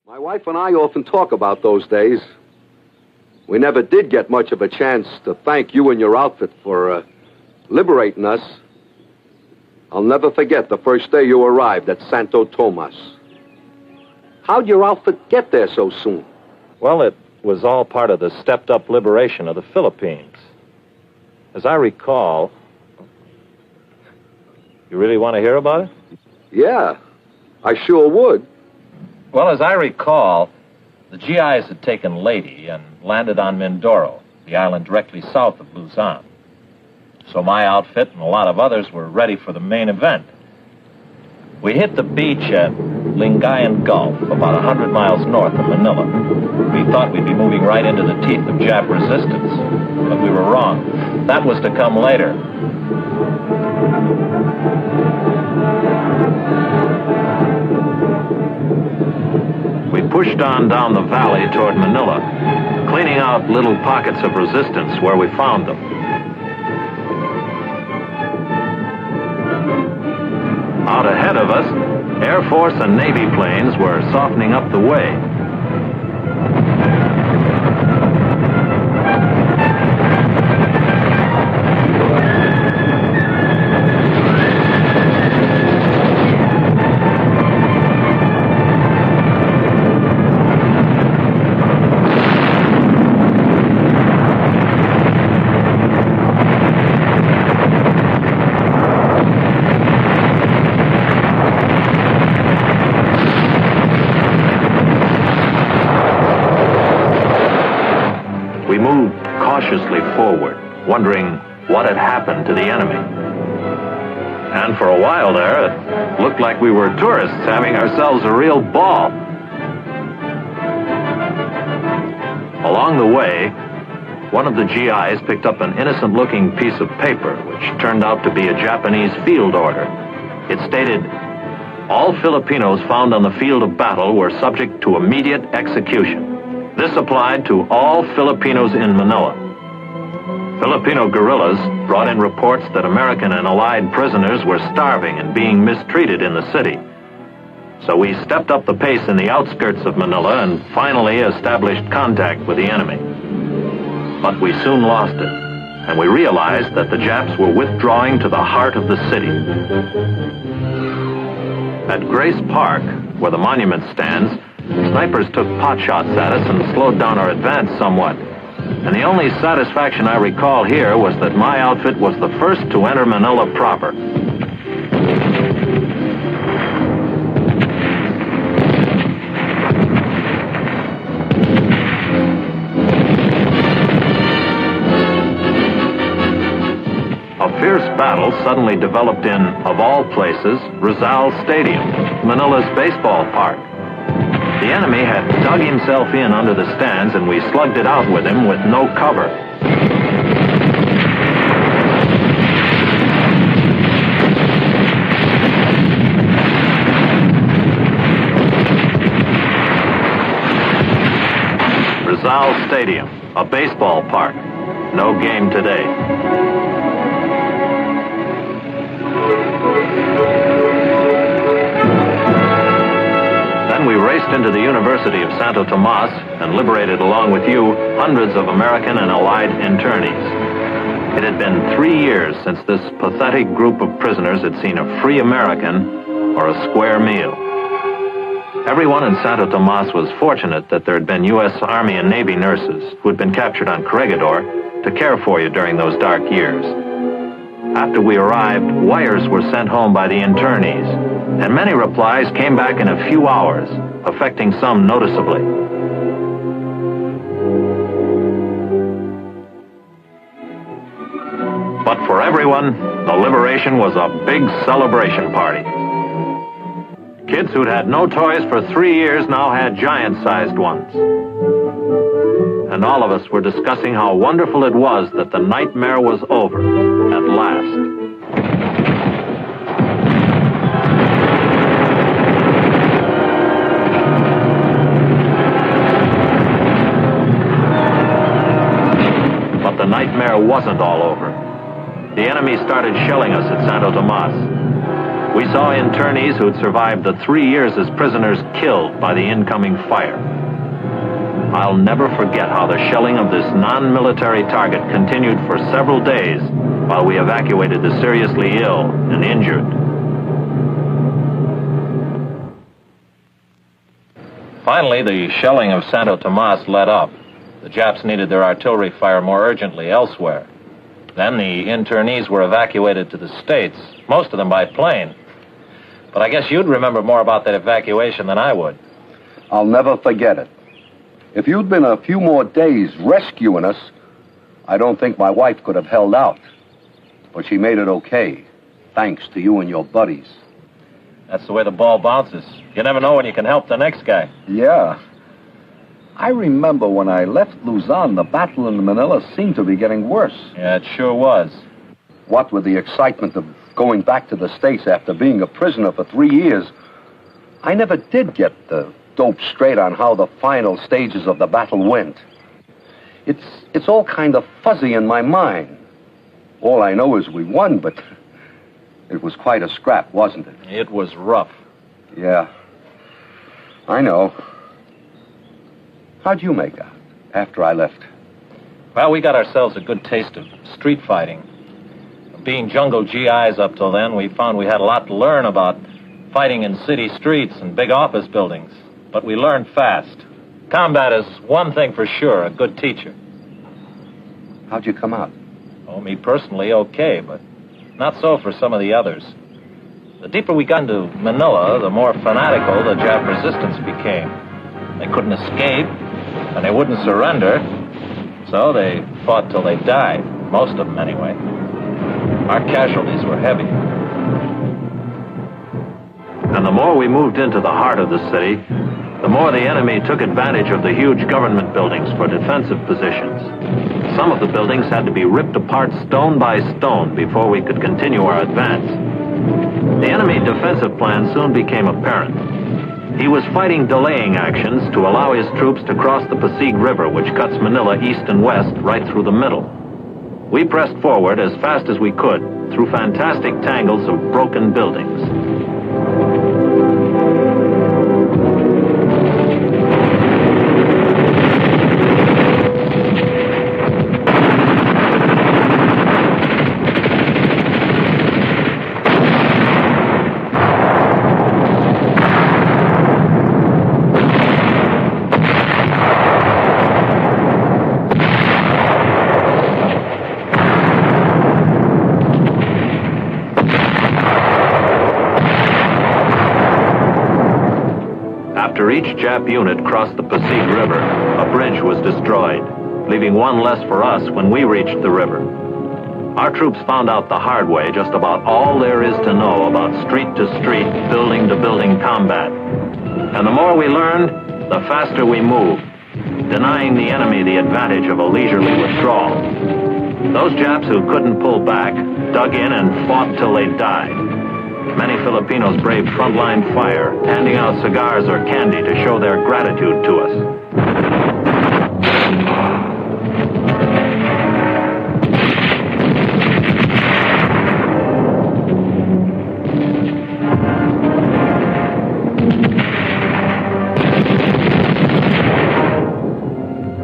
My wife and I often talk about those days. We never did get much of a chance to thank you and your outfit for liberating us. I'll never forget the first day you arrived at Santo Tomas. How'd your outfit get there so soon? Well, it was all part of the stepped-up liberation of the Philippines. As I recall... You really want to hear about it? Yeah, I sure would. Well, as I recall, the GIs had taken Leyte and landed on Mindoro, the island directly south of Luzon. So my outfit and a lot of others were ready for the main event. We hit the beach at Lingayen Gulf, about 100 miles north of Manila. We thought we'd be moving right into the teeth of Jap resistance, but we were wrong. That was to come later. We pushed on down the valley toward Manila, cleaning out little pockets of resistance where we found them. Out ahead of us, Air Force and Navy planes were softening up the way. We moved cautiously forward, wondering what had happened to the enemy. And for a while there, it looked like we were tourists having ourselves a real ball. Along the way, one of the GIs picked up an innocent-looking piece of paper, which turned out to be a Japanese field order. It stated, "All Filipinos found on the field of battle were subject to immediate execution." This applied to all Filipinos in Manila. Filipino guerrillas brought in reports that American and Allied prisoners were starving and being mistreated in the city. So we stepped up the pace in the outskirts of Manila and finally established contact with the enemy. But we soon lost it, and we realized that the Japs were withdrawing to the heart of the city. At Grace Park, where the monument stands, snipers took pot shots at us and slowed down our advance somewhat. And the only satisfaction I recall here was that my outfit was the first to enter Manila proper. A fierce battle suddenly developed in, of all places, Rizal Stadium, Manila's baseball park. The enemy had dug himself in under the stands, and we slugged it out with him with no cover. Rizal Stadium, a baseball park. No game today. We raced into the University of Santo Tomas and liberated, along with you, hundreds of American and Allied internees. It had been 3 years since this pathetic group of prisoners had seen a free American or a square meal. Everyone in Santo Tomas was fortunate that there had been U.S. Army and Navy nurses who had been captured on Corregidor to care for you during those dark years. After we arrived, wires were sent home by the internees, and many replies came back in a few hours, affecting some noticeably. But for everyone, the liberation was a big celebration party. Kids who'd had no toys for 3 years now had giant-sized ones. And all of us were discussing how wonderful it was that the nightmare was over, at last. But the nightmare wasn't all over. The enemy started shelling us at Santo Tomas. We saw internees who'd survived the 3 years as prisoners killed by the incoming fire. I'll never forget how the shelling of this non-military target continued for several days while we evacuated the seriously ill and injured. Finally, the shelling of Santo Tomas let up. The Japs needed their artillery fire more urgently elsewhere. Then the internees were evacuated to the States, most of them by plane. But I guess you'd remember more about that evacuation than I would. I'll never forget it. If you'd been a few more days rescuing us, I don't think my wife could have held out. But she made it okay, thanks to you and your buddies. That's the way the ball bounces. You never know when you can help the next guy. Yeah. I remember when I left Luzon, the battle in Manila seemed to be getting worse. Yeah, it sure was. What with the excitement of going back to the States after being a prisoner for 3 years, I never did get the dope straight on how the final stages of the battle went. It's all kind of fuzzy in my mind. All I know is we won, but it was quite a scrap, wasn't it? It was rough. Yeah, I know. How'd you make out after I left? Well, we got ourselves a good taste of street fighting. Being jungle GIs up till then, we found we had a lot to learn about fighting in city streets and big office buildings. But we learned fast. Combat is one thing for sure, a good teacher. How'd you come out? Oh, me personally, okay, but not so for some of the others. The deeper we got into Manila, the more fanatical the Jap resistance became. They couldn't escape, and they wouldn't surrender, so they fought till they died, most of them anyway. Our casualties were heavy. And the more we moved into the heart of the city, the more the enemy took advantage of the huge government buildings for defensive positions. Some of the buildings had to be ripped apart stone by stone before we could continue our advance. The enemy defensive plan soon became apparent. He was fighting delaying actions to allow his troops to cross the Pasig River, which cuts Manila east and west right through the middle. We pressed forward as fast as we could through fantastic tangles of broken buildings. After each Jap unit crossed the Pasig River, a bridge was destroyed, leaving one less for us when we reached the river. Our troops found out the hard way just about all there is to know about street-to-street, building-to-building combat. And the more we learned, the faster we moved, denying the enemy the advantage of a leisurely withdrawal. Those Japs who couldn't pull back dug in and fought till they died. Many Filipinos braved frontline fire, handing out cigars or candy to show their gratitude to us.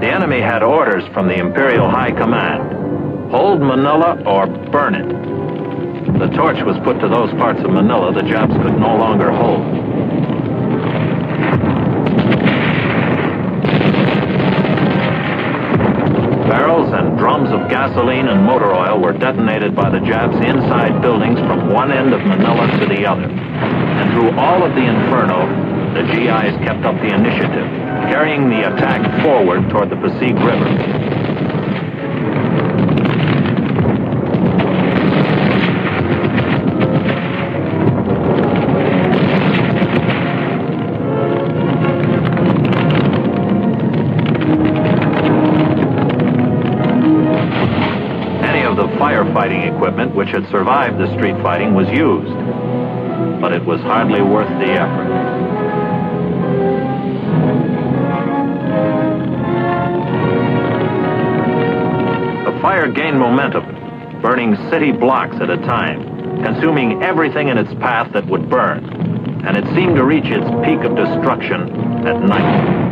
The enemy had orders from the Imperial High Command: hold Manila or burn it. The torch was put to those parts of Manila the Japs could no longer hold. Barrels and drums of gasoline and motor oil were detonated by the Japs inside buildings from one end of Manila to the other. And through all of the inferno, the GIs kept up the initiative, carrying the attack forward toward the Pasig River. Firefighting equipment which had survived the street fighting was used, but it was hardly worth the effort. The fire gained momentum, burning city blocks at a time. consuming everything in its path that would burn, and it seemed to reach its peak of destruction at night.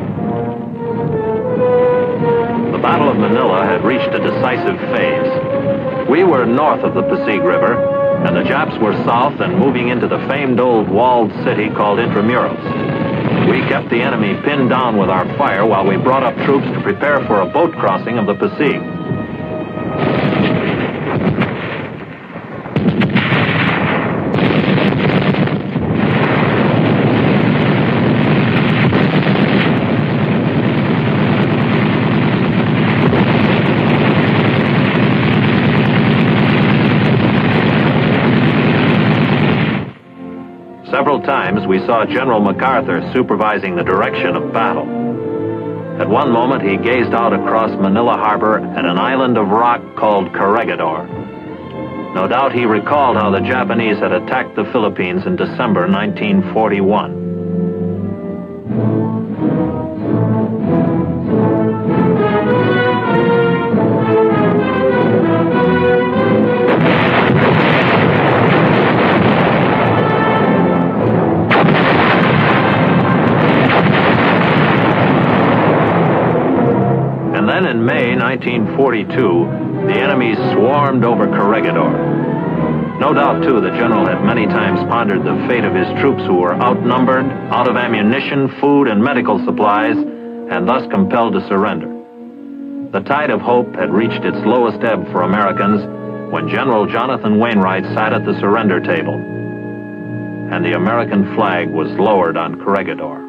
The Battle of Manila had reached a decisive phase. We were north of the Pasig River, and the Japs were south and moving into the famed old walled city called Intramuros. We kept the enemy pinned down with our fire while we brought up troops to prepare for a boat crossing of the Pasig. Several times we saw General MacArthur supervising the direction of battle. At one moment he gazed out across Manila Harbor at an island of rock called Corregidor. No doubt he recalled how the Japanese had attacked the Philippines in December 1941. Then in May 1942, the enemy swarmed over Corregidor. No doubt, too, the general had many times pondered the fate of his troops who were outnumbered, out of ammunition, food, and medical supplies, and thus compelled to surrender. The tide of hope had reached its lowest ebb for Americans when General Jonathan Wainwright sat at the surrender table, and the American flag was lowered on Corregidor.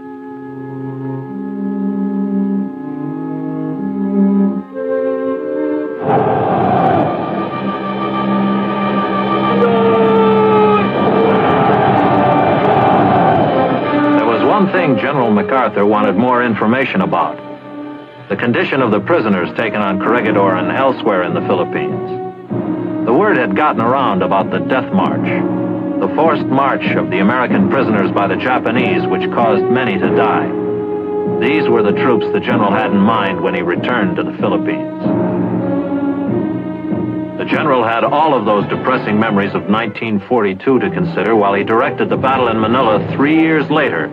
One thing General MacArthur wanted more information about: the condition of the prisoners taken on Corregidor and elsewhere in the Philippines. The word had gotten around about the death march, the forced march of the American prisoners by the Japanese, which caused many to die. These were the troops the general had in mind when he returned to the Philippines. The general had all of those depressing memories of 1942 to consider while he directed the battle in Manila 3 years later,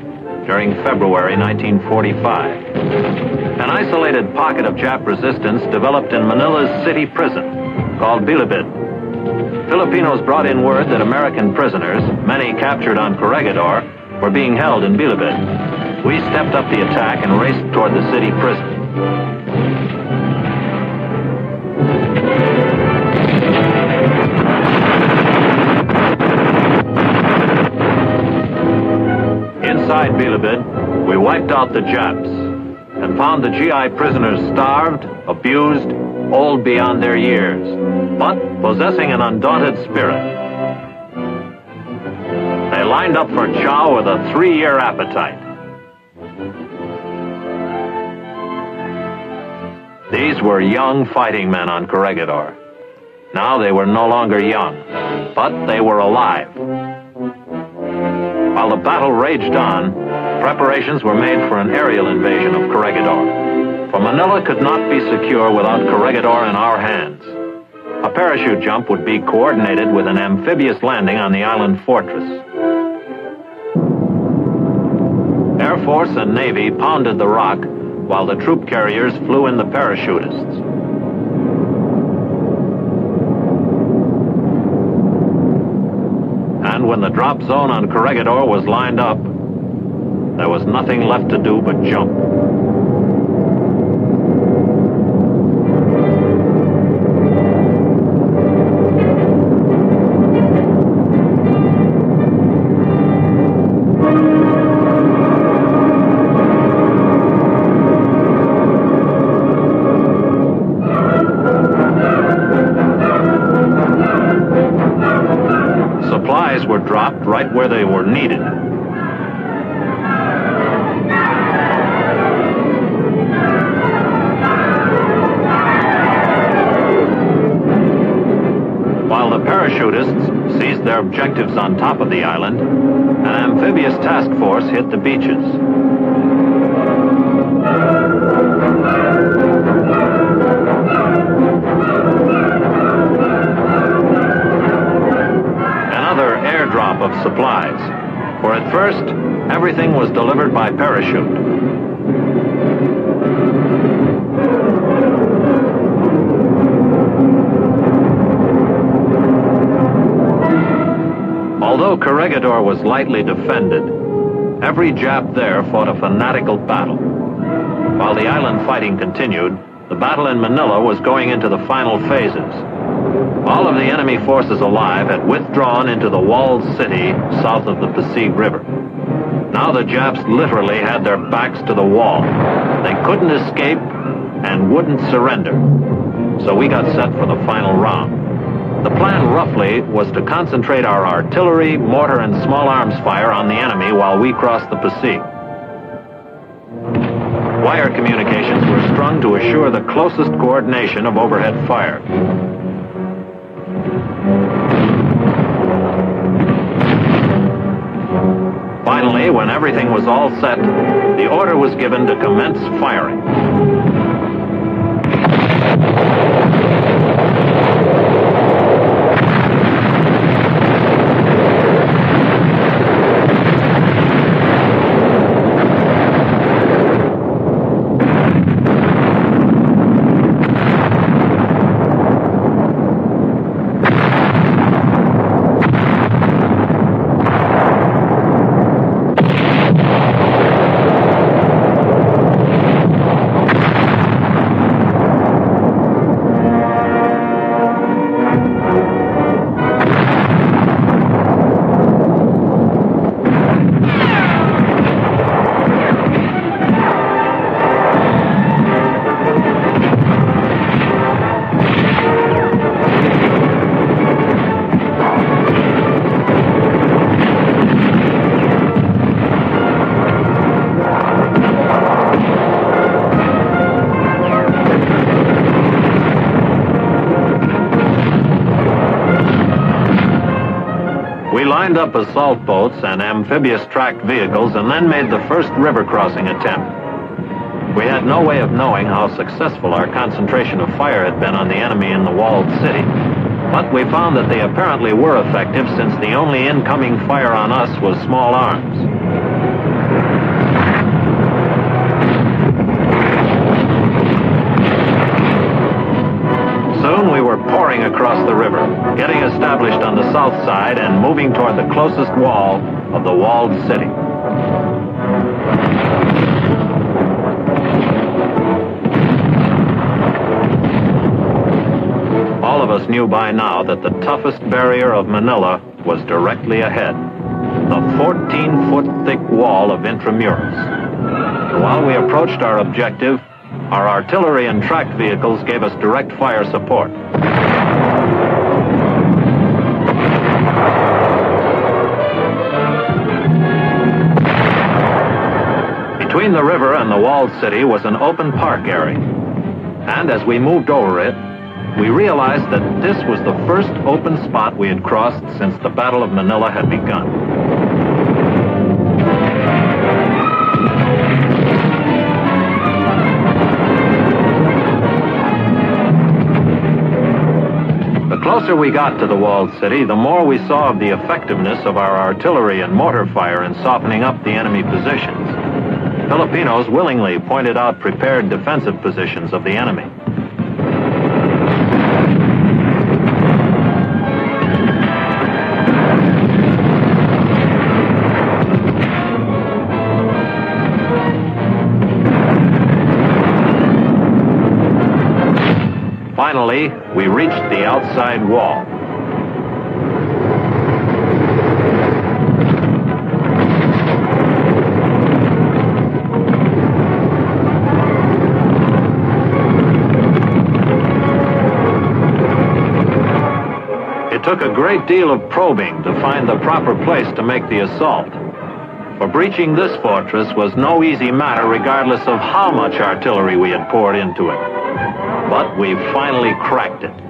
during February 1945. An isolated pocket of Jap resistance developed in Manila's city prison, called Bilibid. Filipinos brought in word that American prisoners, many captured on Corregidor, were being held in Bilibid. We stepped up the attack and raced toward the city prison. Inside Bilibid, we wiped out the Japs and found the GI prisoners starved, abused, old beyond their years, but possessing an undaunted spirit. They lined up for chow with a 3-year appetite. These were young fighting men on Corregidor. Now they were no longer young, but they were alive. While the battle raged on, preparations were made for an aerial invasion of Corregidor. For Manila could not be secure without Corregidor in our hands. A parachute jump would be coordinated with an amphibious landing on the island fortress. Air Force and Navy pounded the rock while the troop carriers flew in the parachutists. And when the drop zone on Corregidor was lined up, there was nothing left to do but jump. Supplies were dropped right where they were needed. While the parachutists seized their objectives on top of the island, an amphibious task force hit the beaches. An first, everything was delivered by parachute. Although Corregidor was lightly defended, every Jap there fought a fanatical battle. While the island fighting continued, the battle in Manila was going into the final phases. All of the enemy forces alive had withdrawn into the walled city south of the Pasig River. Now the Japs literally had their backs to the wall. They couldn't escape and wouldn't surrender. So we got set for the final round. The plan, roughly, was to concentrate our artillery, mortar, and small arms fire on the enemy while we crossed the Pasig. Wire communications were strung to assure the closest coordination of overhead fire. Finally, when everything was all set, the order was given to commence firing. Lined up assault boats and amphibious tracked vehicles and then made the first river crossing attempt. We had no way of knowing how successful our concentration of fire had been on the enemy in the walled city, but we found that they apparently were effective since the only incoming fire on us was small arms. Soon we were pouring across the river, getting established on the south side and moving toward the closest wall of the walled city. All of us knew by now that the toughest barrier of Manila was directly ahead, the 14-foot thick wall of intramurals. And while we approached our objective, our artillery and tracked vehicles gave us direct fire support. Between the river and the walled city was an open park area. And as we moved over it, we realized that this was the first open spot we had crossed since the Battle of Manila had begun. The closer we got to the walled city, the more we saw of the effectiveness of our artillery and mortar fire in softening up the enemy positions. Filipinos willingly pointed out prepared defensive positions of the enemy. Finally, we reached the outside wall. It took a great deal of probing to find the proper place to make the assault. For breaching this fortress was no easy matter regardless of how much artillery we had poured into it. But we finally cracked it.